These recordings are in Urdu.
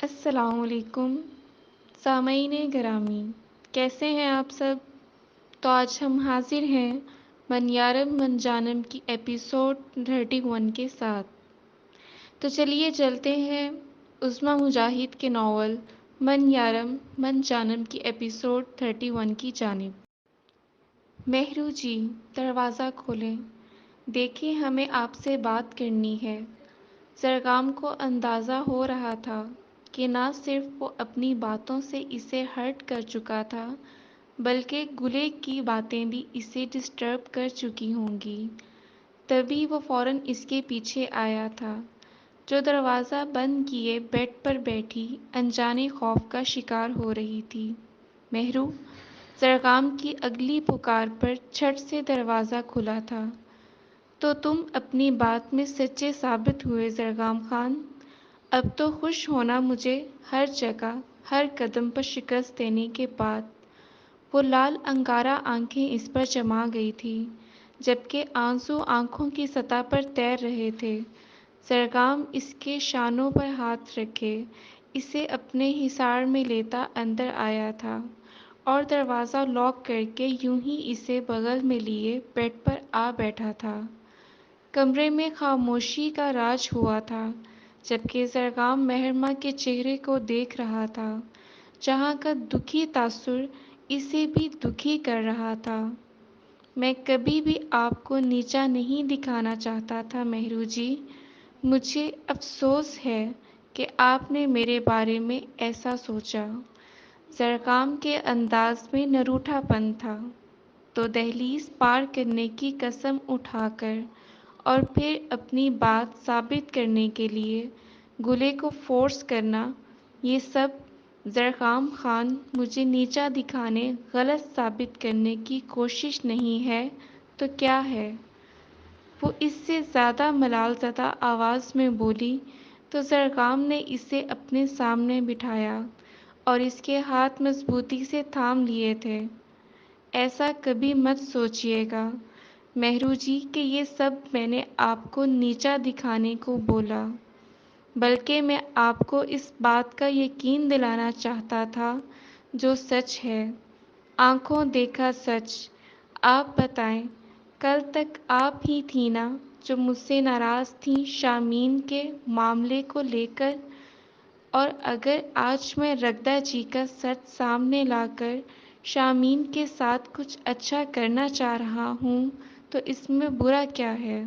السلام علیکم سامعین گرامی، کیسے ہیں آپ سب؟ تو آج ہم حاضر ہیں من یارم من جانم کی ایپیسوڈ 31 کے ساتھ۔ تو چلیے چلتے ہیں عظمیٰ مجاہد کے ناول من یارم من جانم کی ایپیسوڈ 31 کی جانب۔ مہرو جی، دروازہ کھولیں، دیکھیں ہمیں آپ سے بات کرنی ہے۔ زرگام کو اندازہ ہو رہا تھا کہ نہ صرف وہ اپنی باتوں سے اسے ہرٹ کر چکا تھا بلکہ گلے کی باتیں بھی اسے ڈسٹرب کر چکی ہوں گی۔ تبھی وہ فوراً اس کے پیچھے آیا تھا، جو دروازہ بند کیے بیڈ پر بیٹھی انجانے خوف کا شکار ہو رہی تھی۔ مہرو، زرگام کی اگلی پکار پر چھٹ سے دروازہ کھلا تھا۔ تو تم اپنی بات میں سچے ثابت ہوئے زرگام خان۔ اب تو خوش ہونا مجھے ہر جگہ ہر قدم پر شکست دینے کے بعد۔ وہ لال انگارہ آنکھیں اس پر جما گئی تھیں جبکہ آنسو آنکھوں کی سطح پر تیر رہے تھے۔ زرگام اس کے شانوں پر ہاتھ رکھے اسے اپنے حصار میں لیتا اندر آیا تھا اور دروازہ لاک کر کے یوں ہی اسے بغل میں لیے بیڈ پر آ بیٹھا تھا۔ کمرے میں خاموشی کا راج ہوا تھا جبکہ زرگام مہرماں کے چہرے کو دیکھ رہا تھا جہاں کا دکھی تاثر اسے بھی دکھی کر رہا تھا۔ میں کبھی بھی آپ کو نیچا نہیں دکھانا چاہتا تھا مہرو جی، مجھے افسوس ہے کہ آپ نے میرے بارے میں ایسا سوچا۔ زرگام کے انداز میں نروٹھا پن تھا۔ تو دہلیز پار کرنے کی قسم اٹھا کر اور پھر اپنی بات ثابت کرنے کے لیے گلے کو فورس کرنا، یہ سب زرگام خان مجھے نیچا دکھانے غلط ثابت کرنے کی کوشش نہیں ہے تو کیا ہے؟ وہ اس سے زیادہ ملال زدہ آواز میں بولی تو زرگام نے اسے اپنے سامنے بٹھایا اور اس کے ہاتھ مضبوطی سے تھام لیے تھے۔ ایسا کبھی مت سوچیے گا مہرو جی کہ یہ سب میں نے آپ کو نیچا دکھانے کو بولا، بلکہ میں آپ کو اس بات کا یقین دلانا چاہتا تھا جو سچ ہے، آنکھوں دیکھا سچ۔ آپ بتائیں، کل تک آپ ہی تھیں نا جو مجھ سے ناراض تھیں شامین کے معاملے کو لے کر؟ اور اگر آج میں رگدہ جی کا سچ سامنے لا کر شامین کے ساتھ کچھ اچھا کرنا چاہ رہا ہوں تو اس میں برا کیا ہے؟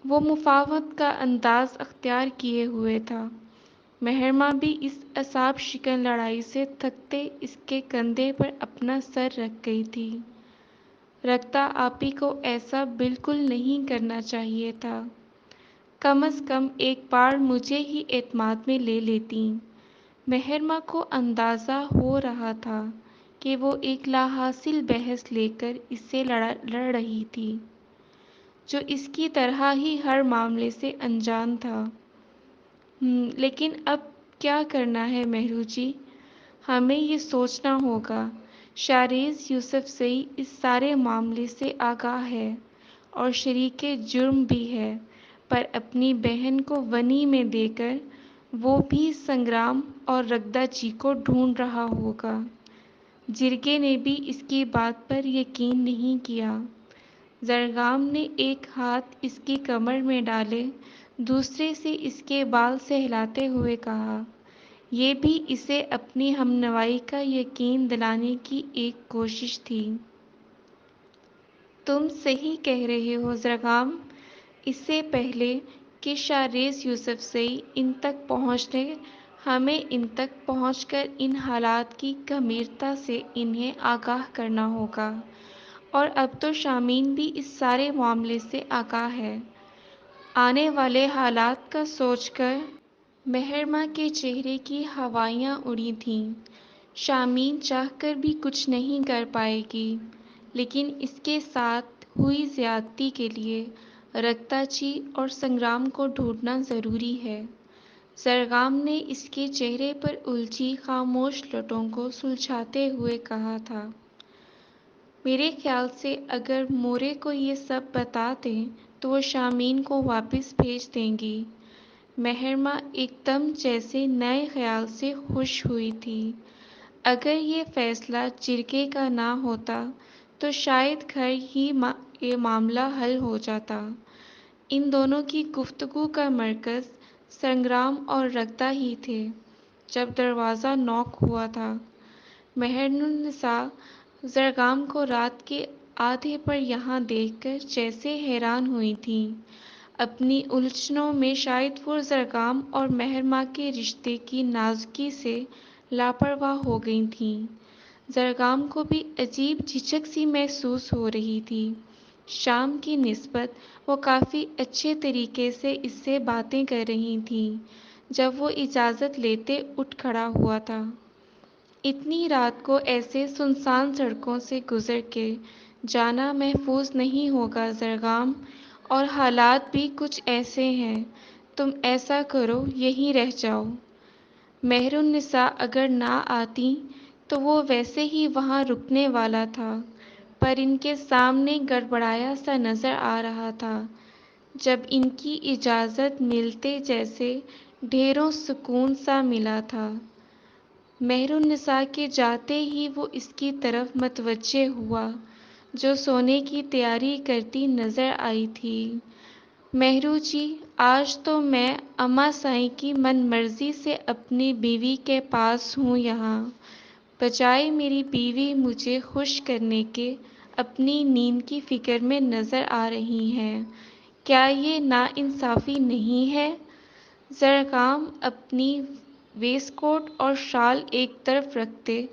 وہ مفاہمت کا انداز اختیار کیے ہوئے تھا۔ مہرماں بھی اس اعصاب شکن لڑائی سے تھکتے اس کے کندھے پر اپنا سر رکھ گئی تھی۔ رگدہ آپی کو ایسا بالکل نہیں کرنا چاہیے تھا۔ کم از کم ایک بار مجھے ہی اعتماد میں لے لیتیں۔ مہرماں کو اندازہ ہو رہا تھا کہ وہ ایک لا حاصل بحث لے کر اس سے لڑ رہی تھی جو اس کی طرح ہی ہر معاملے سے انجان تھا۔ لیکن اب کیا کرنا ہے مہرو جی؟ ہمیں یہ سوچنا ہوگا۔ شاریز یوسف زئی اس سارے معاملے سے آگاہ ہے اور شریک جرم بھی ہے، پر اپنی بہن کو ونی میں دے کر وہ بھی سنگرام اور رگدہ جی کو ڈھونڈ رہا ہوگا۔ جرگے نے بھی اس کی بات پر یقین نہیں کیا۔ زرگام نے ایک ہاتھ اس کی کمر میں ڈالے، دوسرے سے اس کے بال سہلاتے ہوئے کہا، یہ بھی اسے اپنی ہمنوائی کا یقین دلانے کی ایک کوشش تھی۔ تم صحیح کہہ رہے ہو زرگام۔ اس سے پہلے کہ شاریز یوسف زئی ان تک پہنچے، ہمیں ان تک پہنچ کر ان حالات کی گمبھیرتا سے انہیں آگاہ کرنا ہوگا۔ اور اب تو شامین بھی اس سارے معاملے سے آگاہ ہے۔ آنے والے حالات کا سوچ کر مہرماں کے چہرے کی ہوائیاں اڑی تھیں۔ شامین چاہ کر بھی کچھ نہیں کر پائے گی، لیکن اس کے ساتھ ہوئی زیادتی کے لیے رگدہ جی اور سنگرام کو ڈھونڈنا ضروری ہے۔ زرگام نے اس کے چہرے پر الجھی خاموش لٹوں کو سلجھاتے ہوئے کہا تھا، میرے خیال سے اگر مورے کو یہ سب بتا دیں تو وہ شامین کو واپس بھیج دیں گی۔ مہرماں ایک دم جیسے نئے خیال سے خوش ہوئی تھی۔ اگر یہ فیصلہ چرکے کا نہ ہوتا تو شاید گھر ہی یہ معاملہ حل ہو جاتا۔ ان دونوں کی گفتگو کا مرکز سنگرام اور رگتا ہی تھے۔ جب دروازہ نوک ہوا تھا، مہرالنساء زرگام کو رات کے آدھے پر یہاں دیکھ کر جیسے حیران ہوئی تھیں۔ اپنی الجھنوں میں شاید وہ زرگام اور مہرماں کے رشتے کی نازکی سے لاپرواہ ہو گئی تھیں۔ زرگام کو بھی عجیب جھجک سی محسوس ہو رہی تھی۔ شام کی نسبت وہ کافی اچھے طریقے سے اس سے باتیں کر رہی تھیں جب وہ اجازت لیتے اٹھ کھڑا ہوا تھا۔ اتنی رات کو ایسے سنسان سڑکوں سے گزر کے جانا محفوظ نہیں ہوگا زرگام، اور حالات بھی کچھ ایسے ہیں۔ تم ایسا کرو، یہیں رہ جاؤ۔ مہرالنساء اگر نہ آتی تو وہ ویسے ہی وہاں رکنے والا تھا، پر ان کے سامنے گڑبڑایا سا نظر آ رہا تھا۔ جب ان کی اجازت ملتے جیسے ڈھیروں سکون سا ملا تھا۔ مہرالنساء کے جاتے ہی وہ اس کی طرف متوجہ ہوا جو سونے کی تیاری کرتی نظر آئی تھی۔ مہرو جی، آج تو میں اماں سائیں کی من مرضی سے اپنی بیوی کے پاس ہوں۔ یہاں بجائے میری بیوی مجھے خوش کرنے کے اپنی نیند کی فکر میں نظر آ رہی ہیں۔ کیا یہ ناانصافی نہیں ہے؟ زرگام اپنی ویسٹ کوٹ اور شال ایک طرف رکھتے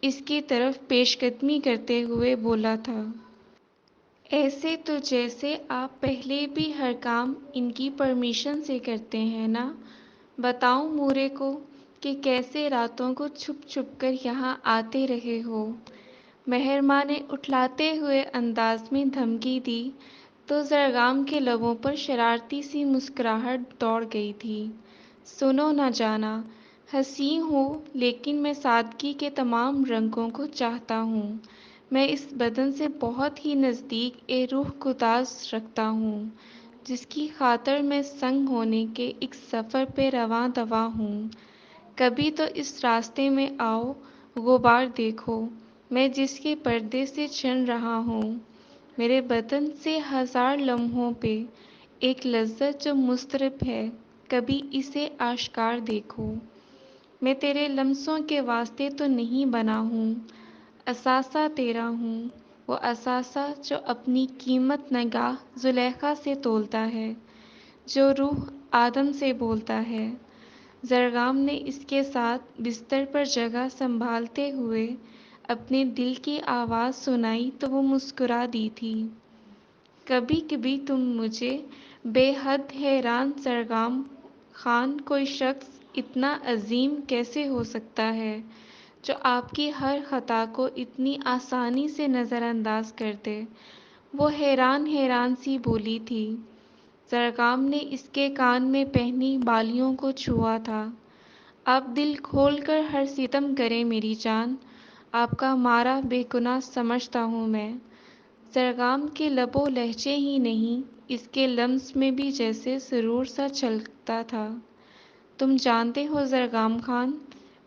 اس کی طرف پیش قدمی کرتے ہوئے بولا تھا۔ ایسے تو جیسے آپ پہلے بھی ہر کام ان کی پرمیشن سے کرتے ہیں نا۔ بتاؤں مورے کو کہ کیسے راتوں کو چھپ چھپ کر یہاں آتے رہے ہو۔ مہرماں نے اٹھلاتے ہوئے انداز میں دھمکی دی تو زرگام کے لبوں پر شرارتی سی مسکراہٹ دوڑ گئی تھی۔ سنو نہ جانا، حسین ہوں لیکن میں سادگی کے تمام رنگوں کو چاہتا ہوں۔ میں اس بدن سے بہت ہی نزدیک ایک روح گداز رکھتا ہوں جس کی خاطر میں سنگ ہونے کے ایک سفر پہ رواں دواں ہوں۔ کبھی تو اس راستے میں آؤ، غبار دیکھو، میں جس کے پردے سے چن رہا ہوں۔ میرے بدن سے ہزار لمحوں پہ ایک لذت جو مضطرب ہے، کبھی اسے آشکار دیکھو۔ میں تیرے لمسوں کے واسطے تو نہیں بنا ہوں، اثاثہ تیرا ہوں، وہ اثاثہ جو اپنی قیمت نگاہ زلیخا سے تولتا ہے، جو روح آدم سے بولتا ہے۔ زرگام نے اس کے ساتھ بستر پر جگہ سنبھالتے ہوئے اپنے دل کی آواز سنائی تو وہ مسکرا دی تھی۔ کبھی کبھی تم مجھے بے حد حیران زرگام خان، کوئی شخص اتنا عظیم کیسے ہو سکتا ہے جو آپ کی ہر خطا کو اتنی آسانی سے نظر انداز کر دے؟ وہ حیران حیران سی بولی تھی۔ زرگام نے اس کے کان میں پہنی بالیوں کو چھوا تھا۔ اب دل کھول کر ہر ستم کرے میری جان، آپ کا مارا بے گناہ سمجھتا ہوں میں۔ زرگام کے لب و لہجے ہی نہیں، اس کے لمس میں بھی جیسے سرور سا چھلکتا تھا۔ تم جانتے ہو زرگام خان،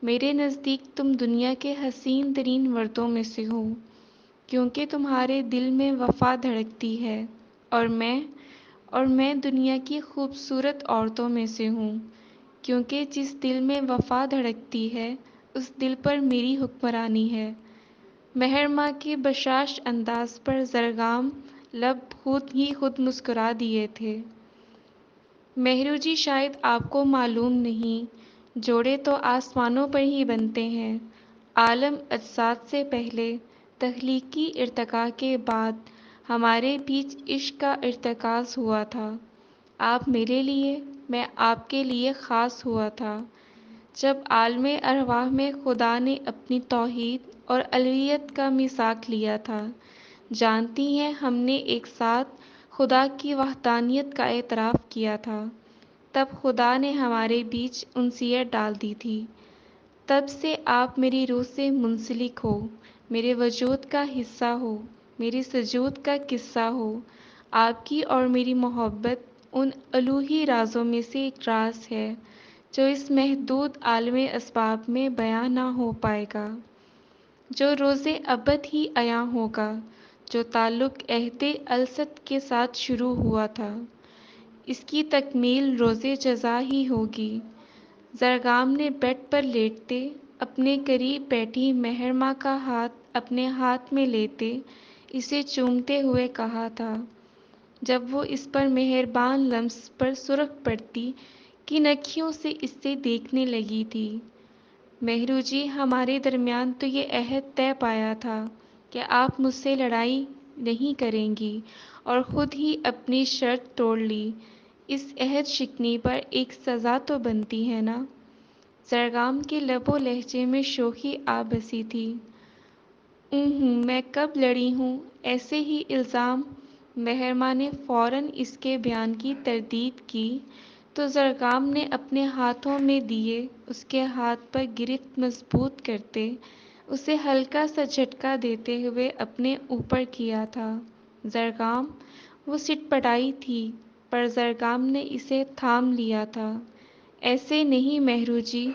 میرے نزدیک تم دنیا کے حسین ترین مردوں میں سے ہو، کیونکہ تمہارے دل میں وفا دھڑکتی ہے، اور میں دنیا کی خوبصورت عورتوں میں سے ہوں، کیونکہ جس دل میں وفا دھڑکتی ہے اس دل پر میری حکمرانی ہے۔ مہرماں کے بشاش انداز پر زرگام لب خود مسکرا دیے تھے۔ مہرو جی، شاید آپ کو معلوم نہیں، جوڑے تو آسمانوں پر ہی بنتے ہیں۔ عالم اجساد سے پہلے، تخلیقی ارتقاء کے بعد ہمارے بیچ عشق کا ارتکاز ہوا تھا۔ آپ میرے لیے، میں آپ کے لیے خاص ہوا تھا۔ جب عالم ارواح میں خدا نے اپنی توحید اور الوہیت کا میثاق لیا تھا، جانتی ہیں، ہم نے ایک ساتھ خدا کی وحدانیت کا اعتراف کیا تھا، تب خدا نے ہمارے بیچ انسیت ڈال دی تھی۔ تب سے آپ میری روح سے منسلک ہو، میرے وجود کا حصہ ہو، میرے سجود کا قصہ ہو۔ آپ کی اور میری محبت ان الوہی رازوں میں سے ایک راز ہے جو اس محدود عالم اسباب میں بیان نہ ہو پائے گا، جو روز ابد ہی عیاں ہوگا، جو تعلق عہد الست کے ساتھ شروع ہوا تھا، اس کی تکمیل روز جزا ہی ہوگی۔ زرگام نے بیڈ پر لیٹتے اپنے قریب بیٹھی مہرماں کا ہاتھ اپنے ہاتھ میں لیتے اسے چومتے ہوئے کہا تھا، جب وہ اس پر مہربان لمس پر سرخ پڑتی کی نکھیوں سے اسے دیکھنے لگی تھی۔ مہرو جی، ہمارے درمیان تو یہ عہد طے پایا تھا کہ آپ مجھ سے لڑائی نہیں کریں گی، اور خود ہی اپنی شرط توڑ لی۔ اس عہد شکنی پر ایک سزا تو بنتی ہے نا؟ زرگام کے لب و لہجے میں شوخی آ بسی تھی۔ میں کب لڑی ہوں؟ ایسے ہی الزام۔ مہرماں نے فوراً اس کے بیان کی تردید کی تو زرگام نے اپنے ہاتھوں میں دیے اس کے ہاتھ پر گرفت مضبوط کرتے اسے ہلکا سا جھٹکا دیتے ہوئے اپنے اوپر کیا تھا۔ زرگام، وہ سٹ پٹائی تھی، پر زرگام نے اسے تھام لیا تھا۔ ایسے نہیں مہرو جی،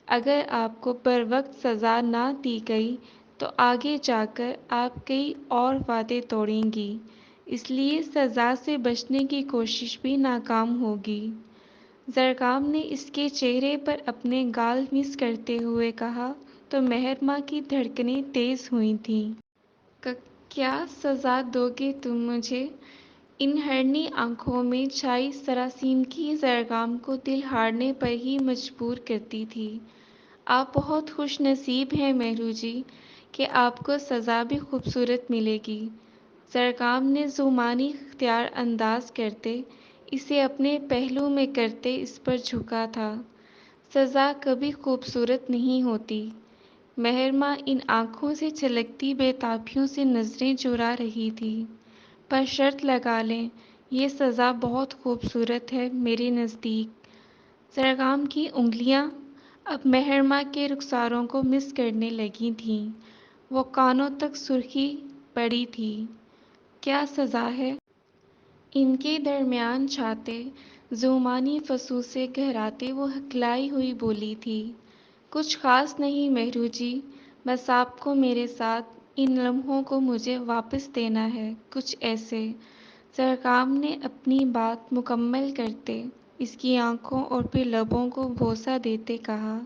اگر آپ کو بروقت سزا نہ دی گئی تو آگے جا کر آپ کئی اور وعدے توڑیں گی، اس لیے سزا سے بچنے کی کوشش بھی ناکام ہوگی۔ زرگام نے اس کے چہرے پر اپنے گال مس کرتے ہوئے کہا تو مہرماں کی دھڑکنیں تیز ہوئی تھیں۔ کیا سزا دو گے تم مجھے؟ انہرنی آنکھوں میں چھائی سراسیمگی زرگام کو دل ہارنے پر ہی مجبور کرتی تھی۔ آپ بہت خوش نصیب ہیں مہرو جی کہ آپ کو سزا بھی خوبصورت ملے گی۔ زرگام نے زومانی اختیار انداز کرتے اسے اپنے پہلو میں کرتے اس پر جھکا تھا۔ سزا کبھی خوبصورت نہیں ہوتی۔ مہرماں ان آنکھوں سے چھلکتی بے تابیوں سے نظریں چرا رہی تھی۔ پر شرط لگا لیں، یہ سزا بہت خوبصورت ہے میرے نزدیک۔ زرگام کی انگلیاں اب مہرماں کے رخساروں کو مس کرنے لگی تھیں، وہ کانوں تک سرخی پڑی تھی۔ کیا سزا ہے؟ ان کے درمیان چھاتے زومانی فسوں سے گہراتے وہ ہکلائی ہوئی بولی تھی، کچھ خاص نہیں مہرو جی، بس آپ کو میرے ساتھ ان لمحوں کو مجھے واپس دینا ہے، کچھ ایسے۔ زرگام نے اپنی بات مکمل کرتے اس کی آنکھوں اور پھر لبوں کو بوسہ دیتے کہا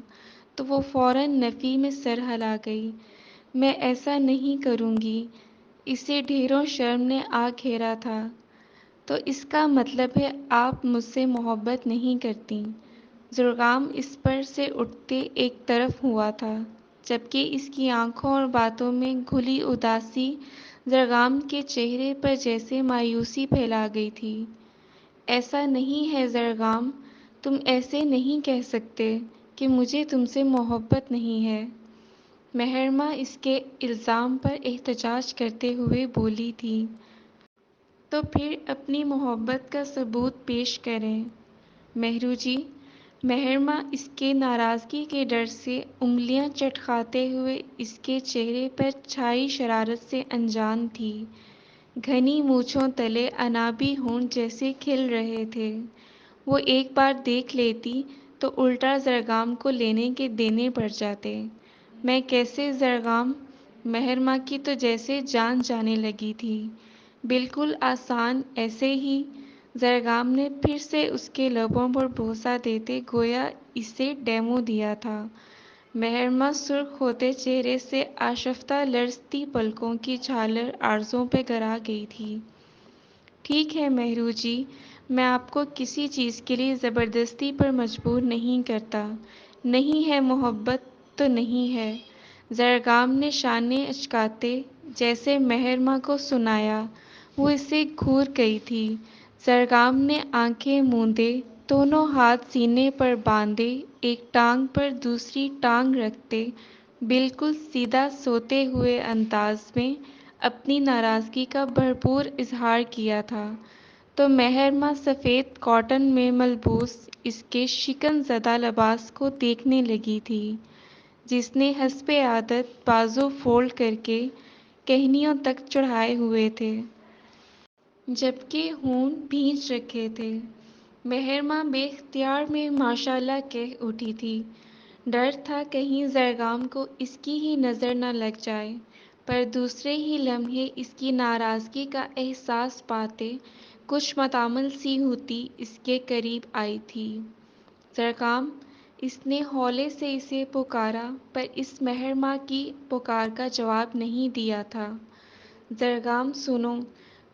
تو وہ فوراً نفی میں سر ہلا گئی۔ میں ایسا نہیں کروں گی۔ اسے ڈھیروں شرم نے آ گھیرا تھا۔ تو اس کا مطلب ہے آپ مجھ سے محبت نہیں کرتیں؟ زرگام اس پر سے اٹھتے ایک طرف ہوا تھا، جبکہ اس کی آنکھوں اور باتوں میں گھلی اداسی زرگام کے چہرے پر جیسے مایوسی پھیلا گئی تھی۔ ایسا نہیں ہے زرگام، تم ایسے نہیں کہہ سکتے کہ مجھے تم سے محبت نہیں ہے۔ مہرماں اس کے الزام پر احتجاج کرتے ہوئے بولی تھی۔ تو پھر اپنی محبت کا ثبوت پیش کریں مہرو جی۔ مہرماں اس کے ناراضگی کے ڈر سے انگلیاں چٹکاتے ہوئے اس کے چہرے پر چھائی شرارت سے انجان تھی۔ گھنی مونچھوں تلے انابی ہونٹ جیسے کھل رہے تھے۔ وہ ایک بار دیکھ لیتی تو الٹا زرگام کو لینے کے دینے پڑ جاتے۔ میں کیسے زرگام؟ مہرماں کی تو جیسے جان جانے لگی تھی۔ بالکل آسان، ایسے ہی۔ زرگام نے پھر سے اس کے لبوں پر بوسہ دیتے گویا اسے ڈیمو دیا تھا۔ مہرماں سرخ ہوتے چہرے سے آشفتہ لرزتی پلکوں کی جھالر آرزوں پہ گرا گئی تھی۔ ٹھیک ہے مہرو جی، میں آپ کو کسی چیز کے لیے زبردستی پر مجبور نہیں کرتا۔ نہیں ہے محبت تو نہیں ہے۔ زرگام نے شانے اچکاتے جیسے مہرماں کو سنایا، وہ اسے گھور گئی تھی۔ زرگام نے آنکھیں موندے دونوں ہاتھ سینے پر باندھے ایک ٹانگ پر دوسری ٹانگ رکھتے بالکل سیدھا سوتے ہوئے انداز میں اپنی ناراضگی کا بھرپور اظہار کیا تھا تو مہرماں سفید کاٹن میں ملبوس اس کے شکن زدہ لباس کو دیکھنے لگی تھی، جس نے حسب عادت بازو فولڈ کر کے کہنیوں تک چڑھائے ہوئے تھے، جبکہ ہونٹ بھینچ رکھے تھے۔ مہرماں بے اختیار میں ماشاءاللہ کہہ اٹھی تھی۔ ڈر تھا کہیں زرگام کو اس کی ہی نظر نہ لگ جائے، پر دوسرے ہی لمحے اس کی ناراضگی کا احساس پاتے کچھ متامل سی ہوتی اس کے قریب آئی تھی۔ زرگام، اس نے ہولے سے اسے پکارا، پر اس مہرماں کی پکار کا جواب نہیں دیا تھا۔ زرگام سنو،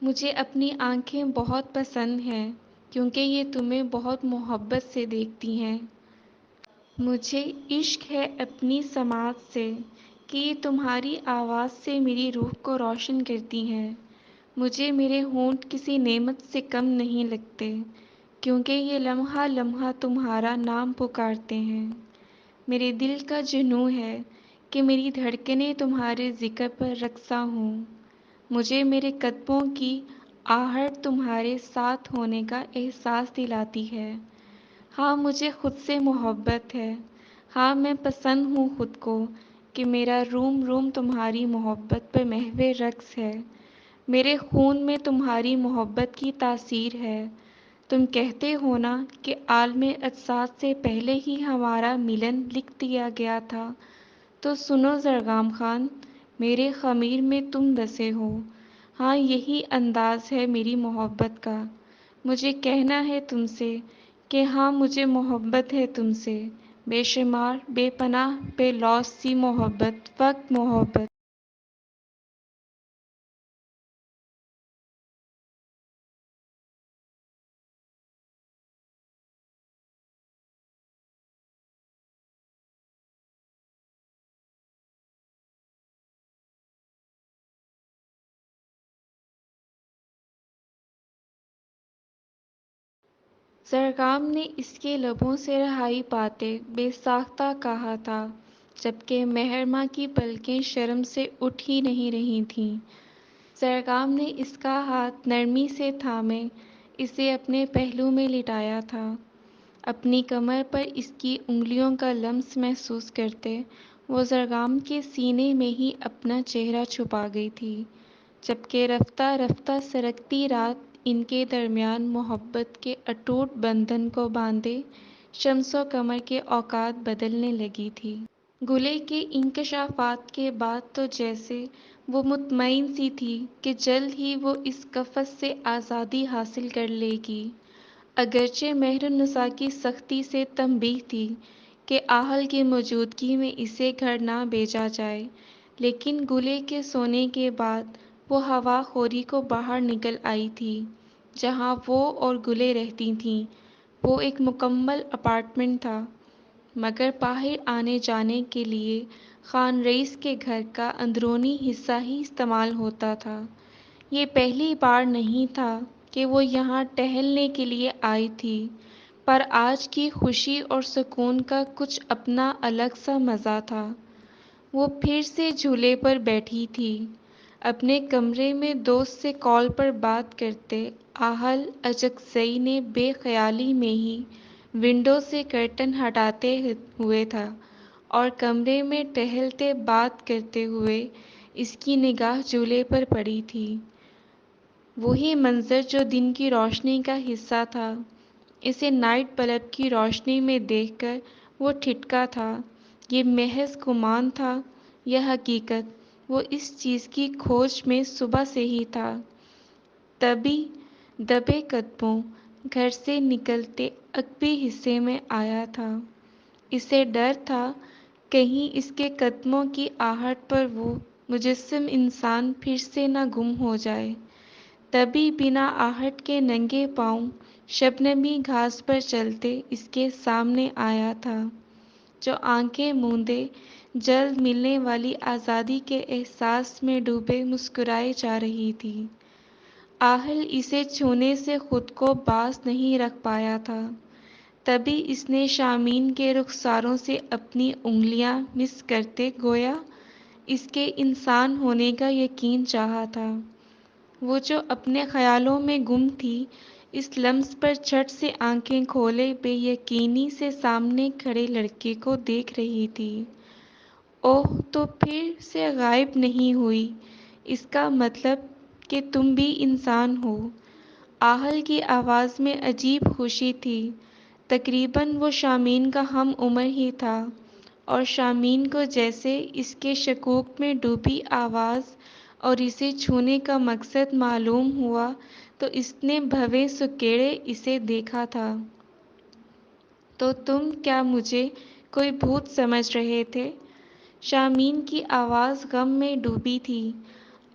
مجھے اپنی آنکھیں بہت پسند ہیں، کیونکہ یہ تمہیں بہت محبت سے دیکھتی ہیں۔ مجھے عشق ہے اپنی سماعت سے، کہ یہ تمہاری آواز سے میری روح کو روشن کرتی ہیں۔ مجھے میرے ہونٹ کسی نعمت سے کم نہیں لگتے، کیونکہ یہ لمحہ لمحہ تمہارا نام پکارتے ہیں۔ میرے دل کا جنوں ہے کہ میری دھڑکنیں تمہارے ذکر پر رقصاں ہوں۔ مجھے میرے قدموں کی آہٹ تمہارے ساتھ ہونے کا احساس دلاتی ہے۔ ہاں، مجھے خود سے محبت ہے۔ ہاں، میں پسند ہوں خود کو، کہ میرا روم روم تمہاری محبت پر محو رقص ہے۔ میرے خون میں تمہاری محبت کی تاثیر ہے۔ تم کہتے ہو نا کہ عالم اجساد سے پہلے ہی ہمارا ملن لکھ دیا گیا تھا، تو سنو زرگام خان، میرے خمیر میں تم بسے ہو۔ ہاں، یہی انداز ہے میری محبت کا۔ مجھے کہنا ہے تم سے کہ ہاں، مجھے محبت ہے تم سے، بے شمار، بے پناہ، بے لوث سی محبت، فقط محبت۔ زرگام نے اس کے لبوں سے رہائی پاتے بے ساختہ کہا تھا، جبکہ مہرماں کی پلکیں شرم سے اٹھ ہی نہیں رہی تھیں۔ زرگام نے اس کا ہاتھ نرمی سے تھامے اسے اپنے پہلو میں لٹایا تھا۔ اپنی کمر پر اس کی انگلیوں کا لمس محسوس کرتے وہ زرگام کے سینے میں ہی اپنا چہرہ چھپا گئی تھی، جبکہ رفتہ رفتہ سرکتی رات ان کے درمیان محبت کے اٹوٹ بندھن کو باندھے شمس و قمر کے اوقات بدلنے لگی تھی۔ گلے کے انکشافات کے بعد تو جیسے وہ مطمئن سی تھی کہ جلد ہی وہ اس قفس سے آزادی حاصل کر لے گی۔ اگرچہ مہر النساء کی سختی سے تنبیہ تھی کہ آہل کی موجودگی میں اسے گھر نہ بھیجا جائے، لیکن گلے کے سونے کے بعد وہ ہوا خوری کو باہر نکل آئی تھی جہاں وہ اور گلے رہتی تھیں۔ وہ ایک مکمل اپارٹمنٹ تھا، مگر باہر آنے جانے کے لیے خان رئیس کے گھر کا اندرونی حصہ ہی استعمال ہوتا تھا۔ یہ پہلی بار نہیں تھا کہ وہ یہاں ٹہلنے کے لیے آئی تھی، پر آج کی خوشی اور سکون کا کچھ اپنا الگ سا مزہ تھا۔ وہ پھر سے جھولے پر بیٹھی تھی، اپنے کمرے میں دوست سے کال پر بات کرتے آہل اجکزئی نے بے خیالی میں ہی ونڈو سے کرٹن ہٹاتے ہوئے تھا، اور کمرے میں ٹہلتے بات کرتے ہوئے اس کی نگاہ جھولے پر پڑی تھی۔ وہی منظر جو دن کی روشنی کا حصہ تھا، اسے نائٹ بلب کی روشنی میں دیکھ کر وہ ٹھٹکا تھا۔ یہ محض گمان تھا یا حقیقت؟ وہ اس چیز کی کھوج میں صبح سے ہی تھا۔ تبھی دبے قدموں گھر سے نکلتے عقبی حصے میں آیا تھا۔ اسے ڈر تھا کہیں اس کے قدموں کی آہٹ پر وہ مجسم انسان پھر سے نہ گم ہو جائے۔ تبھی بنا آہٹ کے ننگے پاؤں شبنمی گھاس پر چلتے اس کے سامنے آیا تھا، جو آنکھیں موندے جلد ملنے والی آزادی کے احساس میں ڈوبے مسکرائے جا رہی تھی۔ آہل اسے چھونے سے خود کو باز نہیں رکھ پایا تھا۔ تبھی اس نے شامین کے رخساروں سے اپنی انگلیاں مس کرتے گویا اس کے انسان ہونے کا یقین چاہا تھا۔ وہ جو اپنے خیالوں میں گم تھی، اس لمس پر جھٹ سے آنکھیں کھولے بے یقینی سے سامنے کھڑے لڑکے کو دیکھ رہی تھی۔ اوہ، تو پھر سے غائب نہیں ہوئی، اس کا مطلب کہ تم بھی انسان ہو۔ آہل کی آواز میں عجیب خوشی تھی۔ تقریباً وہ شامین کا ہم عمر ہی تھا، اور شامین کو جیسے اس کے شکوک میں ڈوبی آواز اور اسے چھونے کا مقصد معلوم ہوا تو اس نے بھویں سکیڑے اسے دیکھا تھا۔ تو تم کیا مجھے کوئی بھوت سمجھ رہے تھے؟ شامین کی آواز غم میں ڈوبی تھی۔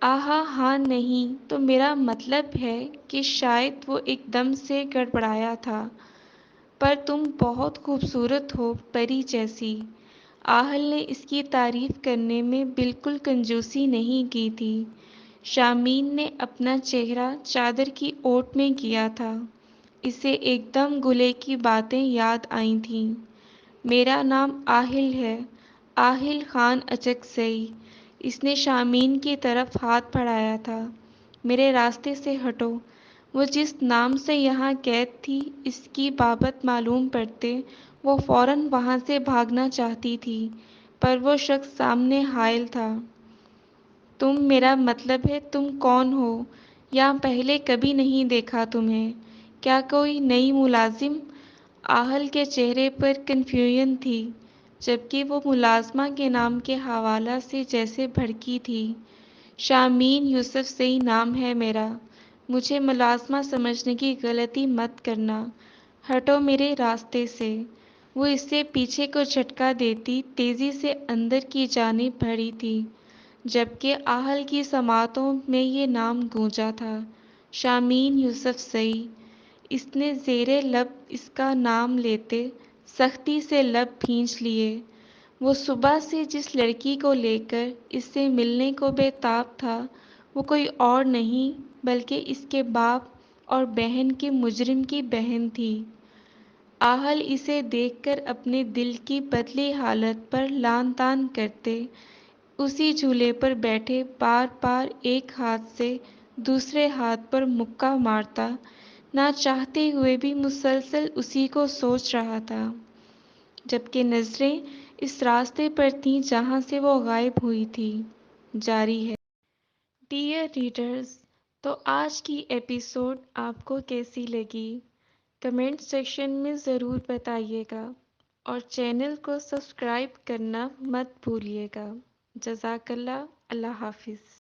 آہا ہاں نہیں، تو میرا مطلب ہے کہ شاید وہ ایک دم سے گڑبڑایا تھا۔ پر تم بہت خوبصورت ہو، پری جیسی۔ آہل نے اس کی تعریف کرنے میں بالکل کنجوسی نہیں کی تھی۔ شامین نے اپنا چہرہ چادر کی اوٹ میں کیا تھا۔ اسے ایک دم گلے کی باتیں یاد آئی تھیں۔ میرا نام آہل ہے، آہل خان اچکزئی۔ اس نے شامین کی طرف ہاتھ بڑھایا تھا۔ میرے راستے سے ہٹو۔ وہ جس نام سے یہاں قید تھی، اس کی بابت معلوم پڑتے وہ فوراً وہاں سے بھاگنا چاہتی تھی، پر وہ شخص سامنے حائل تھا۔ تم، میرا مطلب ہے تم کون ہو؟ یہاں پہلے کبھی نہیں دیکھا تمہیں۔ کیا کوئی نئی ملازم؟ آہل کے چہرے پر کنفیوژن تھی، جبکہ وہ ملازمہ کے نام کے حوالہ سے جیسے بھڑکی تھی۔ شامین یوسفزئی نام ہے میرا۔ مجھے ملازمہ سمجھنے کی غلطی مت کرنا۔ ہٹو میرے راستے سے۔ وہ اس سے پیچھے کو جھٹکا دیتی تیزی سے اندر کی جانب بڑھی تھی، جبکہ آہل کی سماعتوں میں یہ نام گونجا تھا، شامین یوسفزئی۔ اس نے زیر لب اس کا نام لیتے سختی سے لب بھینچ لیے۔ وہ صبح سے جس لڑکی کو لے کر اس سے ملنے کو بے تاب تھا، وہ کوئی اور نہیں بلکہ اس کے باپ اور بہن کے مجرم کی بہن تھی۔ آہل اسے دیکھ کر اپنے دل کی بدلی حالت پر لان تان کرتے اسی جھولے پر بیٹھے بار بار ایک ہاتھ سے دوسرے ہاتھ پر مکہ مارتا، نہ چاہتے ہوئے بھی مسلسل اسی کو سوچ رہا تھا، جبکہ نظریں اس راستے پر تھیں جہاں سے وہ غائب ہوئی تھی۔ جاری ہے۔ ڈیئر ریڈرز، تو آج کی ایپیسوڈ آپ کو کیسی لگی؟ کمنٹ سیکشن میں ضرور بتائیے گا، اور چینل کو سبسکرائب کرنا مت بھولیے گا۔ جزاک اللہ۔ اللہ حافظ۔